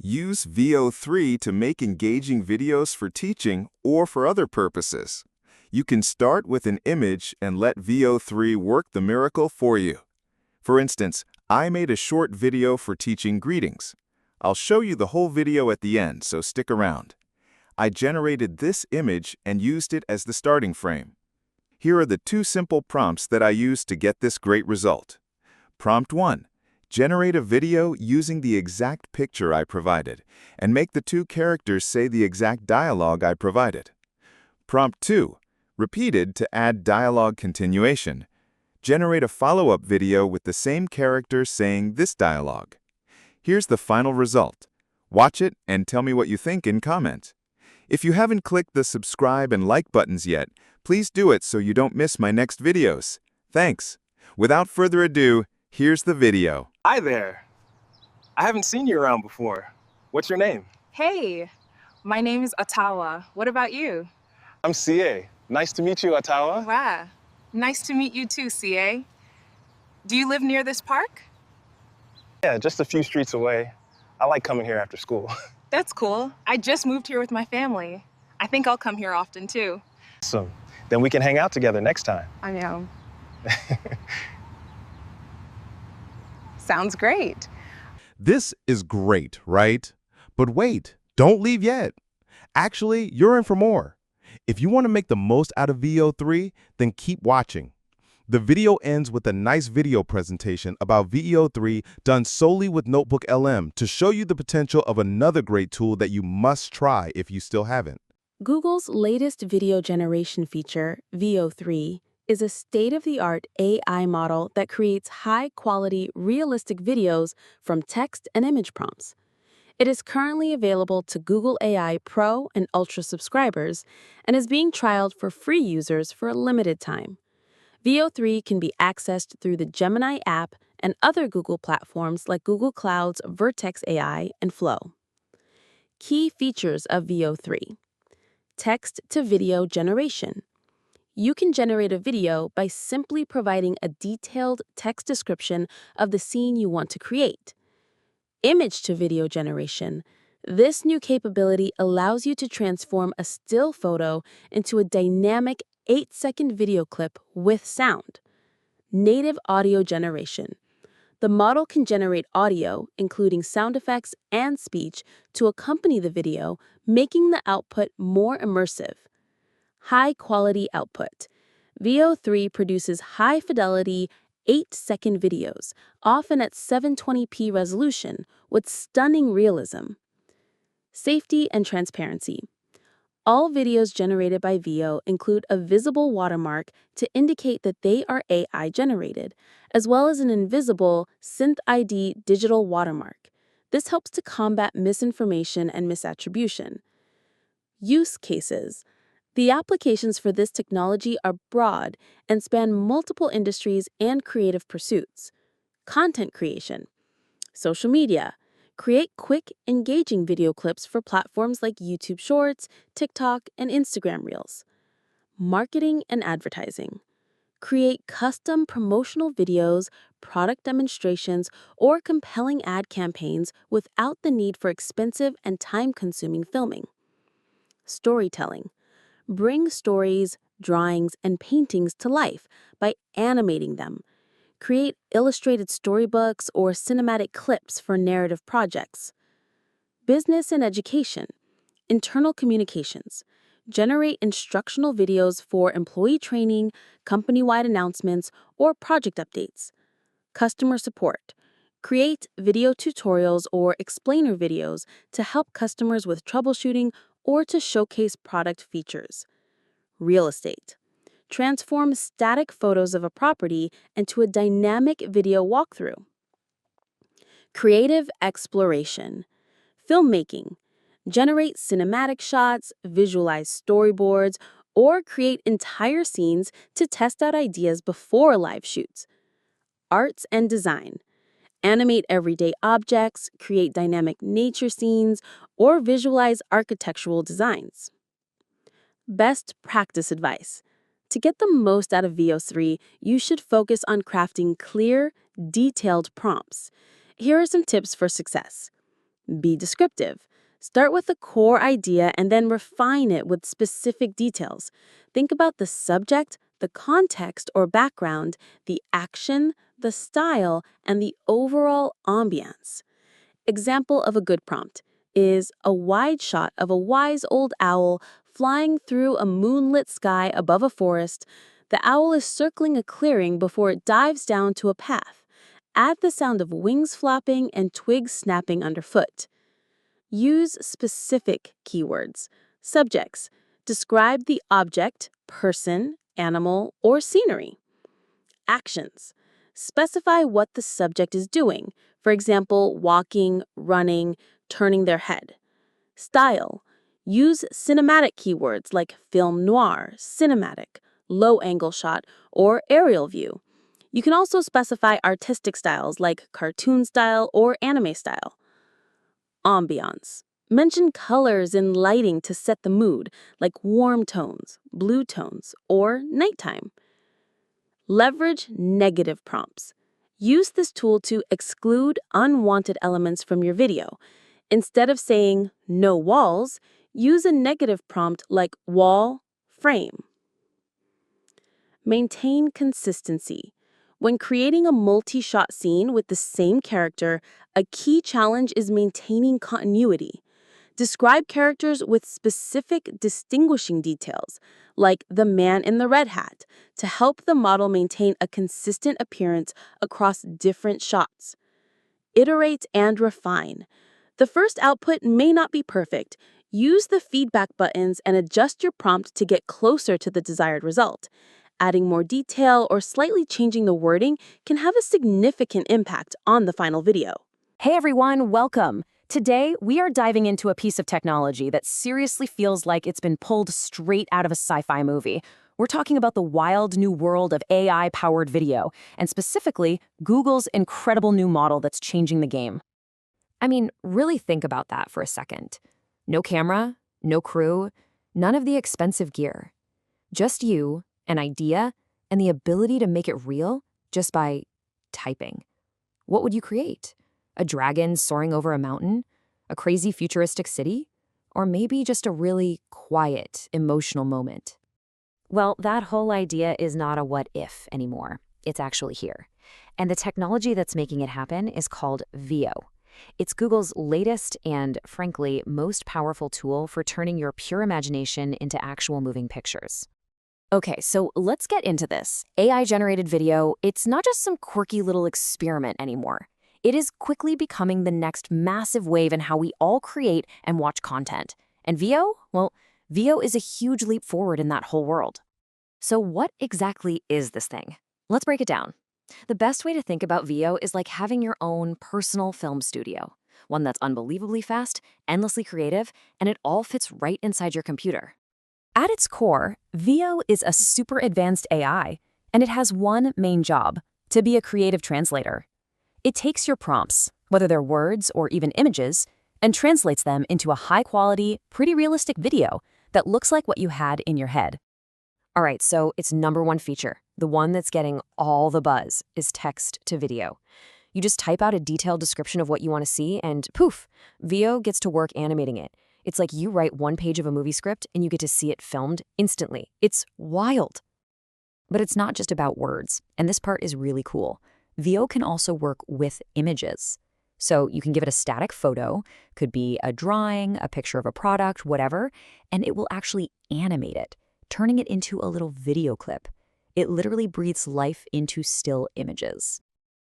Use VO3 to make engaging videos for teaching or for other purposes. You can start with an image and let VO3 work the miracle for you. For instance, I made a short video for teaching greetings. I'll show you the whole video at the end, so stick around. I generated this image and used it as the starting frame. Here are the two simple prompts that I used to get this great result. Prompt 1. Generate a video using the exact picture I provided, and make the two characters say the exact dialogue I provided. Prompt 2. Repeated to add dialogue continuation. Generate a follow-up video with the same characters saying this dialogue. Here's the final result. Watch it and tell me what you think in comments. If you haven't clicked the subscribe and like buttons yet, please do it so you don't miss my next videos. Thanks. Without further ado, here's the video. Hi there. I haven't seen you around before. What's your name? Hey, my name is Atawa. What about you? I'm CA. Nice to meet you, Atawa. Wow. Nice to meet you too, CA. Do you live near this park? Yeah, just a few streets away. I like coming here after school. That's cool. I just moved here with my family. I think I'll come here often too. Awesome. Then we can hang out together next time. I know. Sounds great. This is great, right? But wait, don't leave yet. Actually, you're in for more. If you want to make the most out of VO3, then keep watching. The video ends with a nice video presentation about VO3 done solely with NotebookLm to show you the potential of another great tool that you must try if you still haven't. Google's latest video generation feature, VO3, is a state-of-the-art AI model that creates high-quality, realistic videos from text and image prompts. It is currently available to Google AI Pro and Ultra subscribers and is being trialed for free users for a limited time. VO3 can be accessed through the Gemini app and other Google platforms like Google Cloud's Vertex AI and Flow. Key features of VO3. Text-to-video generation. You can generate a video by simply providing a detailed text description of the scene you want to create. Image-to-video generation. This new capability allows you to transform a still photo into a dynamic 8-second video clip with sound. Native audio generation. The model can generate audio, including sound effects and speech, to accompany the video, making the output more immersive. High-quality output. VO3 produces high-fidelity, 8-second videos, often at 720p resolution, with stunning realism. Safety and transparency. All videos generated by VO include a visible watermark to indicate that they are AI-generated, as well as an invisible SynthID digital watermark. This helps to combat misinformation and misattribution. Use cases. The applications for this technology are broad and span multiple industries and creative pursuits. Content creation. Social media. Create quick, engaging video clips for platforms like YouTube Shorts, TikTok, and Instagram Reels. Marketing and advertising. Create custom promotional videos, product demonstrations, or compelling ad campaigns without the need for expensive and time-consuming filming. Storytelling. Bring stories, drawings, and paintings to life by animating them. Create illustrated storybooks or cinematic clips for narrative projects. Business and education. Internal communications. Generate instructional videos for employee training, company-wide announcements, or project updates. Customer support. Create video tutorials or explainer videos to help customers with troubleshooting or to showcase product features. Real estate. Transform static photos of a property into a dynamic video walkthrough. Creative exploration. Filmmaking. Generate cinematic shots, visualize storyboards, or create entire scenes to test out ideas before live shoots. Arts and design. Animate everyday objects, create dynamic nature scenes, or visualize architectural designs. Best practice advice. To get the most out of VO3, you should focus on crafting clear, detailed prompts. Here are some tips for success. Be descriptive. Start with the core idea and then refine it with specific details. Think about the subject, the context or background, the action, the style, and the overall ambiance. Example of a good prompt is a wide shot of a wise old owl flying through a moonlit sky above a forest. The owl is circling a clearing before it dives down to a path. Add the sound of wings flapping and twigs snapping underfoot. Use specific keywords. Subjects. Describe the object, person, animal, or scenery. Actions. Specify what the subject is doing. For example, walking, running, turning their head. Style. Use cinematic keywords like film noir, cinematic, low-angle shot, or aerial view. You can also specify artistic styles like cartoon style or anime style. Ambiance. Mention colors and lighting to set the mood, like warm tones, blue tones, or nighttime. Leverage negative prompts. Use this tool to exclude unwanted elements from your video. Instead of saying no walls, use a negative prompt like wall, frame. Maintain consistency. When creating a multi-shot scene with the same character, a key challenge is maintaining continuity. Describe characters with specific distinguishing details, like the man in the red hat, to help the model maintain a consistent appearance across different shots. Iterate and refine. The first output may not be perfect. Use the feedback buttons and adjust your prompt to get closer to the desired result. Adding more detail or slightly changing the wording can have a significant impact on the final video. Hey everyone, welcome. Today, we are diving into a piece of technology that seriously feels like it's been pulled straight out of a sci-fi movie. We're talking about the wild new world of AI-powered video, and specifically, Google's incredible new model that's changing the game. I mean, really think about that for a second. No camera, no crew, none of the expensive gear. Just you, an idea, and the ability to make it real just by typing. What would you create? A dragon soaring over a mountain? A crazy futuristic city? Or maybe just a really quiet, emotional moment? Well, that whole idea is not a what if anymore. It's actually here. And the technology that's making it happen is called Veo. It's Google's latest and, frankly, most powerful tool for turning your pure imagination into actual moving pictures. Okay, so let's get into this. AI-generated video, it's not just some quirky little experiment anymore. It is quickly becoming the next massive wave in how we all create and watch content. And Veo? Well, Veo is a huge leap forward in that whole world. So what exactly is this thing? Let's break it down. The best way to think about Veo is like having your own personal film studio. One that's unbelievably fast, endlessly creative, and it all fits right inside your computer. At its core, Veo is a super advanced AI, and it has one main job: to be a creative translator. It takes your prompts, whether they're words or even images, and translates them into a high-quality, pretty realistic video that looks like what you had in your head. All right, so its number one feature, the one that's getting all the buzz, is text to video. You just type out a detailed description of what you want to see, and poof, Veo gets to work animating it. It's like you write one page of a movie script and you get to see it filmed instantly. It's wild. But it's not just about words, and this part is really cool. Veo can also work with images. So you can give it a static photo, could be a drawing, a picture of a product, whatever, and it will actually animate it, turning it into a little video clip. It literally breathes life into still images.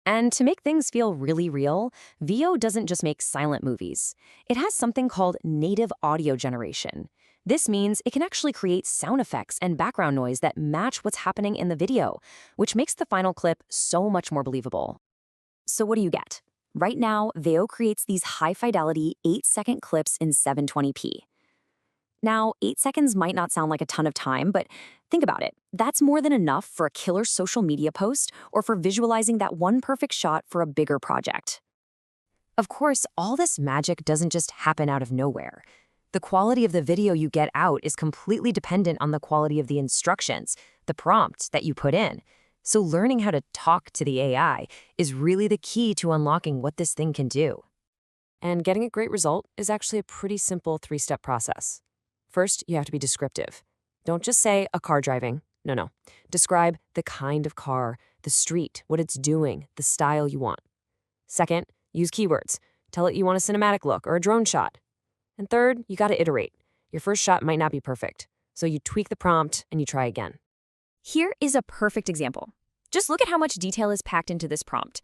And to make things feel really real, Veo doesn't just make silent movies. It has something called native audio generation. This means it can actually create sound effects and background noise that match what's happening in the video, which makes the final clip so much more believable. So what do you get? Right now, Veo creates these high-fidelity 8-second clips in 720p. Now, 8 seconds might not sound like a ton of time, but think about it. That's more than enough for a killer social media post or for visualizing that one perfect shot for a bigger project. Of course, all this magic doesn't just happen out of nowhere. The quality of the video you get out is completely dependent on the quality of the instructions, the prompt that you put in. So learning how to talk to the AI is really the key to unlocking what this thing can do. And getting a great result is actually a pretty simple 3-step process. First, you have to be descriptive. Don't just say a car driving. No. Describe the kind of car, the street, what it's doing, the style you want. Second, use keywords. Tell it you want a cinematic look or a drone shot. And third, you got to iterate. Your first shot might not be perfect, so you tweak the prompt and you try again. Here is a perfect example. Just look at how much detail is packed into this prompt.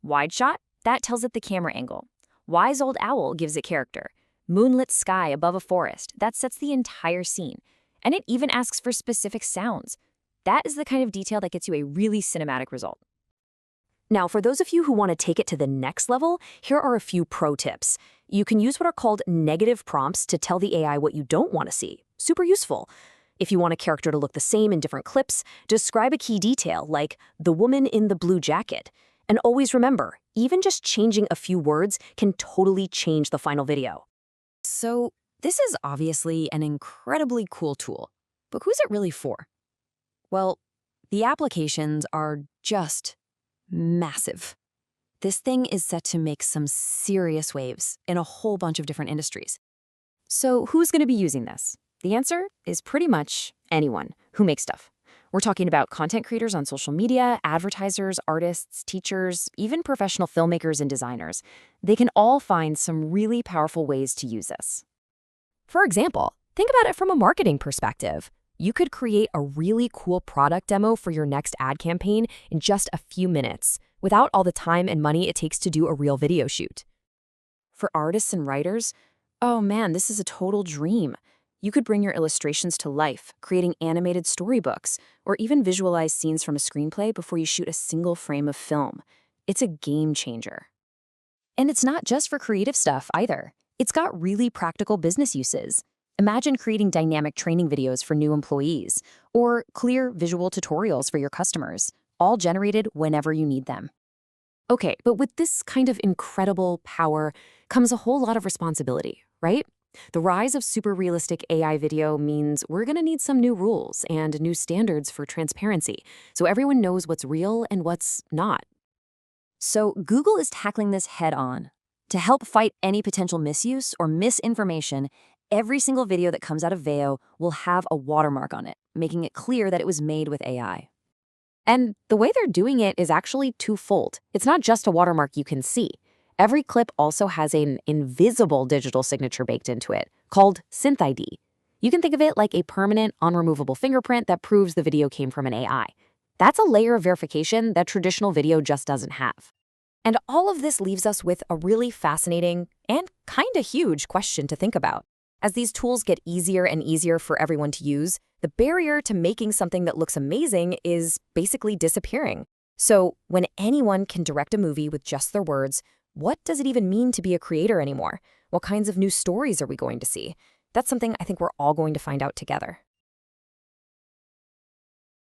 Wide shot, that tells it the camera angle. Wise old owl gives it character. Moonlit sky above a forest, that sets the entire scene. And it even asks for specific sounds. That is the kind of detail that gets you a really cinematic result. Now, for those of you who want to take it to the next level, here are a few pro tips. You can use what are called negative prompts to tell the AI what you don't want to see. Super useful. If you want a character to look the same in different clips, describe a key detail like the woman in the blue jacket. And always remember, even just changing a few words can totally change the final video. So, this is obviously an incredibly cool tool, but who's it really for? Well, the applications are just massive. This thing is set to make some serious waves in a whole bunch of different industries. So who's going to be using this? The answer is pretty much anyone who makes stuff. We're talking about content creators on social media, advertisers, artists, teachers, even professional filmmakers and designers. They can all find some really powerful ways to use this. For example, think about it from a marketing perspective. You could create a really cool product demo for your next ad campaign in just a few minutes, without all the time and money it takes to do a real video shoot. For artists and writers, oh man, this is a total dream. You could bring your illustrations to life, creating animated storybooks, or even visualize scenes from a screenplay before you shoot a single frame of film. It's a game changer. And it's not just for creative stuff either. It's got really practical business uses. Imagine creating dynamic training videos for new employees, or clear visual tutorials for your customers, all generated whenever you need them. Okay, but with this kind of incredible power comes a whole lot of responsibility, right? The rise of super realistic AI video means we're going to need some new rules and new standards for transparency, so everyone knows what's real and what's not. So Google is tackling this head on. To help fight any potential misuse or misinformation, every single video that comes out of Veo will have a watermark on it, making it clear that it was made with AI. And the way they're doing it is actually twofold. It's not just a watermark you can see. Every clip also has an invisible digital signature baked into it, called Synth ID. You can think of it like a permanent, unremovable fingerprint that proves the video came from an AI. That's a layer of verification that traditional video just doesn't have. And all of this leaves us with a really fascinating and kinda huge question to think about. As these tools get easier and easier for everyone to use, the barrier to making something that looks amazing is basically disappearing. So when anyone can direct a movie with just their words, what does it even mean to be a creator anymore? What kinds of new stories are we going to see? That's something I think we're all going to find out together.